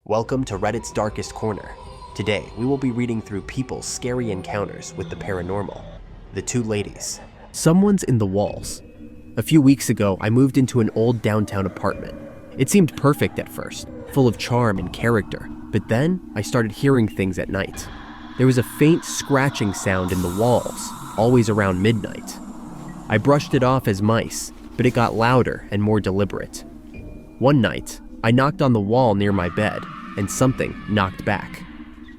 Welcome to Reddit's Darkest Corner. Today, we will be reading through people's scary encounters with the paranormal. The Two Ladies. Someone's in the walls. A few weeks ago, I moved into an old downtown apartment. It seemed perfect at first, full of charm and character, but then I started hearing things at night. There was a faint scratching sound in the walls, always around midnight. I brushed it off as mice, but it got louder and more deliberate. One night, I knocked on the wall near my bed, and something knocked back.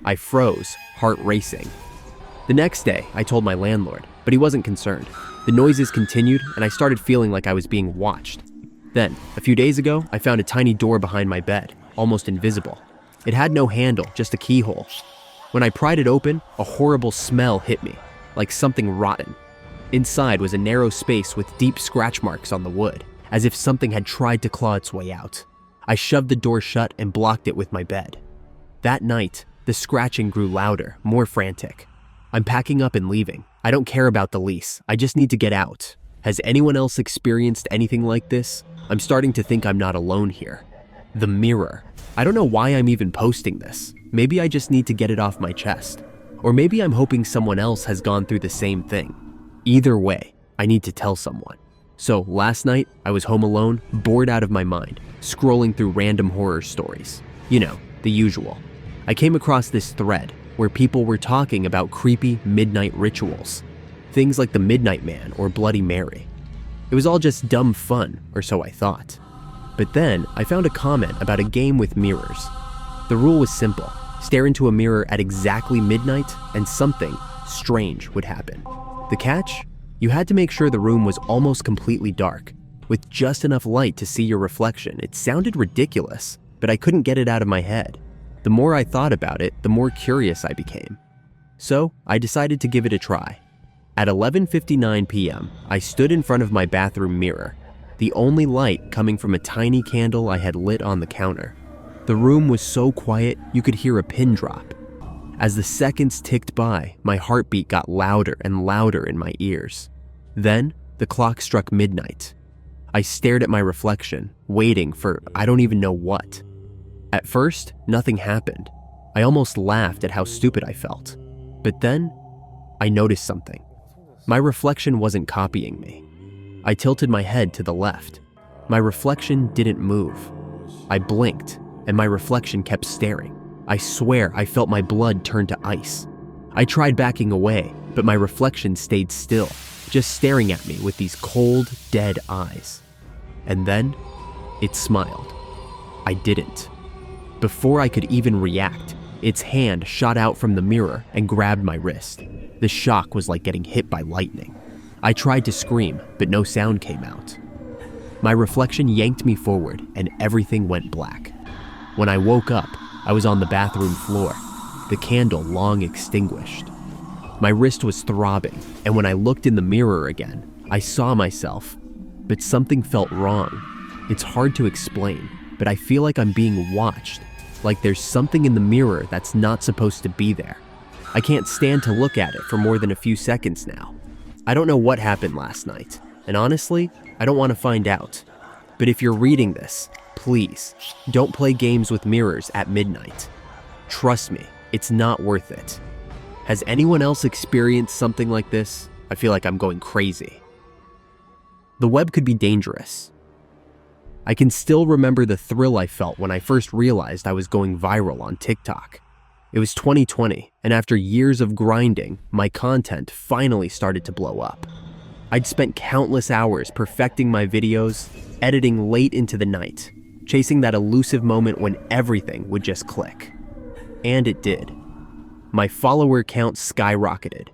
I froze, heart racing. The next day, I told my landlord, but he wasn't concerned. The noises continued, and I started feeling like I was being watched. Then, a few days ago, I found a tiny door behind my bed, almost invisible. It had no handle, just a keyhole. When I pried it open, a horrible smell hit me, like something rotten. Inside was a narrow space with deep scratch marks on the wood, as if something had tried to claw its way out. I shoved the door shut and blocked it with my bed. That night, the scratching grew louder, more frantic. I'm packing up and leaving. I don't care about the lease. I just need to get out. Has anyone else experienced anything like this? I'm starting to think I'm not alone here. The mirror. I don't know why I'm even posting this. Maybe I just need to get it off my chest. Or maybe I'm hoping someone else has gone through the same thing. Either way, I need to tell someone. So last night, I was home alone, bored out of my mind, scrolling through random horror stories. You know, the usual. I came across this thread where people were talking about creepy midnight rituals. Things like the Midnight Man or Bloody Mary. It was all just dumb fun, or so I thought. But then I found a comment about a game with mirrors. The rule was simple. Stare into a mirror at exactly midnight and something strange would happen. The catch? You had to make sure the room was almost completely dark, with just enough light to see your reflection. It sounded ridiculous, but I couldn't get it out of my head. The more I thought about it, the more curious I became. So I decided to give it a try. At 11:59 p.m., I stood in front of my bathroom mirror, the only light coming from a tiny candle I had lit on the counter. The room was so quiet, you could hear a pin drop. As the seconds ticked by, my heartbeat got louder and louder in my ears. Then, the clock struck midnight. I stared at my reflection, waiting for I don't even know what. At first, nothing happened. I almost laughed at how stupid I felt. But then, I noticed something. My reflection wasn't copying me. I tilted my head to the left. My reflection didn't move. I blinked, and my reflection kept staring. I swear I felt my blood turn to ice. I tried backing away, but my reflection stayed still, just staring at me with these cold, dead eyes. And then, it smiled. I didn't. Before I could even react, its hand shot out from the mirror and grabbed my wrist. The shock was like getting hit by lightning. I tried to scream, but no sound came out. My reflection yanked me forward, and everything went black. When I woke up, I was on the bathroom floor, the candle long extinguished. My wrist was throbbing, and when I looked in the mirror again, I saw myself, but something felt wrong. It's hard to explain, but I feel like I'm being watched, like there's something in the mirror that's not supposed to be there. I can't stand to look at it for more than a few seconds now. I don't know what happened last night, and honestly, I don't want to find out. But if you're reading this, please, don't play games with mirrors at midnight. Trust me, it's not worth it. Has anyone else experienced something like this? I feel like I'm going crazy. The web could be dangerous. I can still remember the thrill I felt when I first realized I was going viral on TikTok. It was 2020, and after years of grinding, my content finally started to blow up. I'd spent countless hours perfecting my videos, editing late into the night, chasing that elusive moment when everything would just click. And it did. My follower count skyrocketed.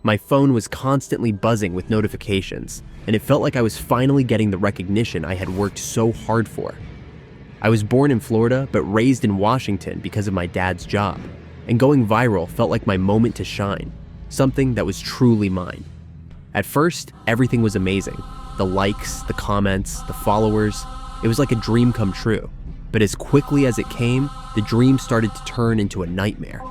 My phone was constantly buzzing with notifications, and it felt like I was finally getting the recognition I had worked so hard for. I was born in Florida, but raised in Washington because of my dad's job, and going viral felt like my moment to shine, something that was truly mine. At first, everything was amazing. The likes, the comments, the followers. It was like a dream come true, but as quickly as it came, the dream started to turn into a nightmare.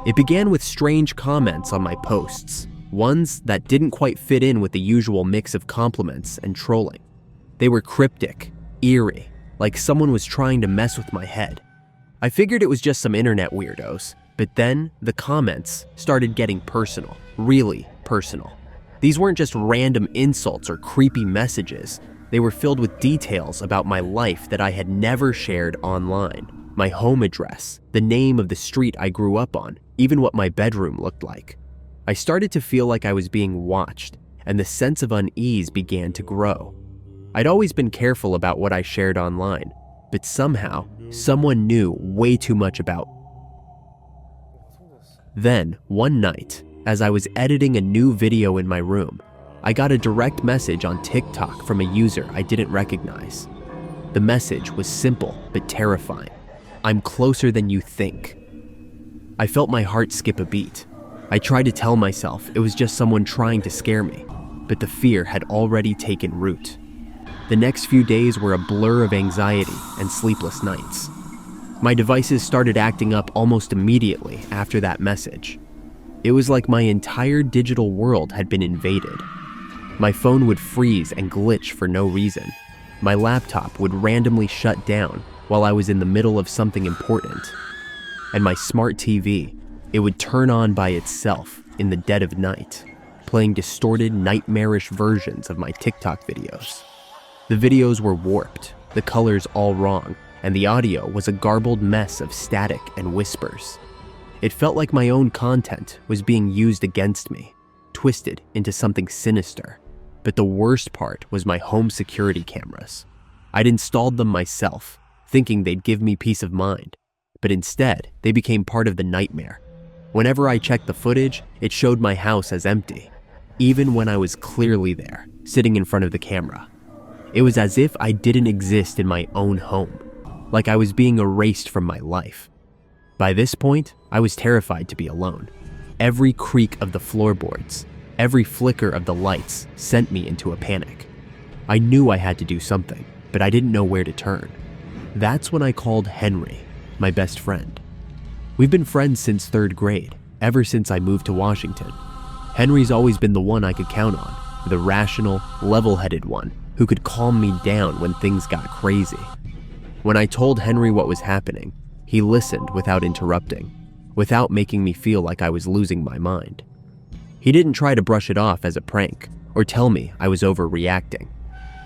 It began with strange comments on my posts, ones that didn't quite fit in with the usual mix of compliments and trolling. They were cryptic, eerie, like someone was trying to mess with my head. I figured it was just some internet weirdos, but then the comments started getting personal, really personal. These weren't just random insults or creepy messages. They were filled with details about my life that I had never shared online. My home address, the name of the street I grew up on, even what my bedroom looked like. I started to feel like I was being watched, and the sense of unease began to grow. I'd always been careful about what I shared online, but somehow, someone knew way too much about. Then, one night, as I was editing a new video in my room, I got a direct message on TikTok from a user I didn't recognize. The message was simple but terrifying. "I'm closer than you think." I felt my heart skip a beat. I tried to tell myself it was just someone trying to scare me, but the fear had already taken root. The next few days were a blur of anxiety and sleepless nights. My devices started acting up almost immediately after that message. It was like my entire digital world had been invaded. My phone would freeze and glitch for no reason. My laptop would randomly shut down while I was in the middle of something important. And my smart TV, it would turn on by itself in the dead of night, playing distorted, nightmarish versions of my TikTok videos. The videos were warped, the colors all wrong, and the audio was a garbled mess of static and whispers. It felt like my own content was being used against me, twisted into something sinister. But the worst part was my home security cameras. I'd installed them myself, thinking they'd give me peace of mind, but instead, they became part of the nightmare. Whenever I checked the footage, it showed my house as empty, even when I was clearly there, sitting in front of the camera. It was as if I didn't exist in my own home, like I was being erased from my life. By this point, I was terrified to be alone. Every creak of the floorboards, every flicker of the lights sent me into a panic. I knew I had to do something, but I didn't know where to turn. That's when I called Henry, my best friend. We've been friends since 3rd grade, ever since I moved to Washington. Henry's always been the one I could count on, the rational, level-headed one who could calm me down when things got crazy. When I told Henry what was happening, he listened without interrupting, without making me feel like I was losing my mind. He didn't try to brush it off as a prank or tell me I was overreacting.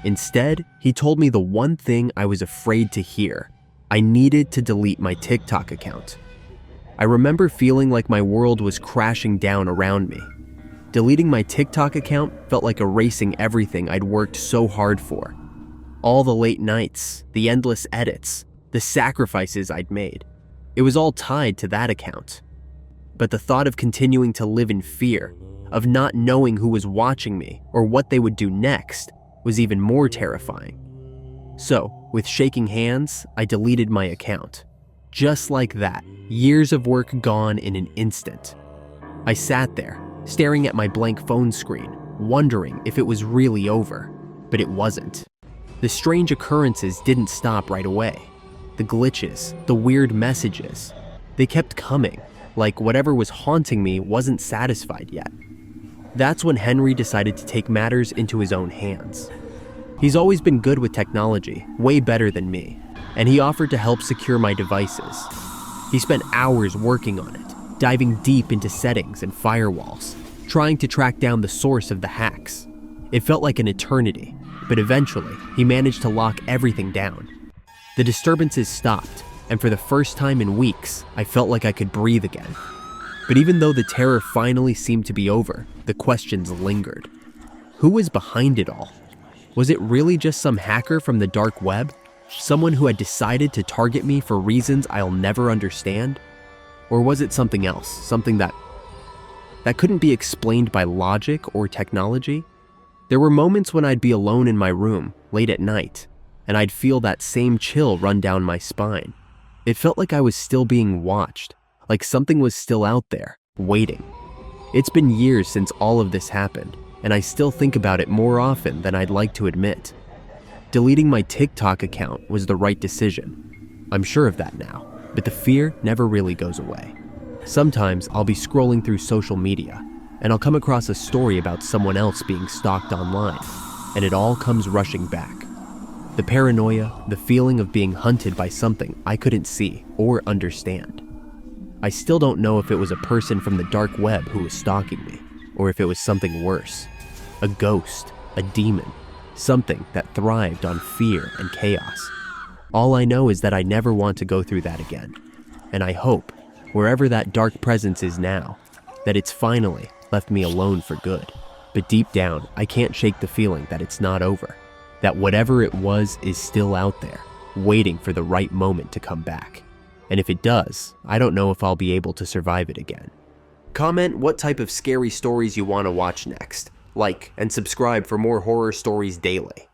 Instead, he told me the one thing I was afraid to hear. I needed to delete my TikTok account. I remember feeling like my world was crashing down around me. Deleting my TikTok account felt like erasing everything I'd worked so hard for. All the late nights, the endless edits, the sacrifices I'd made. It was all tied to that account. But the thought of continuing to live in fear, of not knowing who was watching me or what they would do next, was even more terrifying. So, with shaking hands, I deleted my account. Just like that, years of work gone in an instant. I sat there, staring at my blank phone screen, wondering if it was really over, but it wasn't. The strange occurrences didn't stop right away. The glitches, the weird messages, they kept coming, like whatever was haunting me wasn't satisfied yet. That's when Henry decided to take matters into his own hands. He's always been good with technology, way better than me, and he offered to help secure my devices. He spent hours working on it, diving deep into settings and firewalls, trying to track down the source of the hacks. It felt like an eternity, but eventually, he managed to lock everything down. The disturbances stopped, and for the first time in weeks, I felt like I could breathe again. But even though the terror finally seemed to be over, the questions lingered. Who was behind it all? Was it really just some hacker from the dark web? Someone who had decided to target me for reasons I'll never understand? Or was it something else, something that couldn't be explained by logic or technology? There were moments when I'd be alone in my room, late at night, and I'd feel that same chill run down my spine. It felt like I was still being watched, like something was still out there, waiting. It's been years since all of this happened, and I still think about it more often than I'd like to admit. Deleting my TikTok account was the right decision. I'm sure of that now, but the fear never really goes away. Sometimes I'll be scrolling through social media, and I'll come across a story about someone else being stalked online, and it all comes rushing back. The paranoia, the feeling of being hunted by something I couldn't see or understand. I still don't know if it was a person from the dark web who was stalking me, or if it was something worse. A ghost, a demon, something that thrived on fear and chaos. All I know is that I never want to go through that again. And I hope, wherever that dark presence is now, that it's finally left me alone for good. But deep down, I can't shake the feeling that it's not over. That whatever it was is still out there, waiting for the right moment to come back. And if it does, I don't know if I'll be able to survive it again. Comment what type of scary stories you want to watch next. Like and subscribe for more horror stories daily.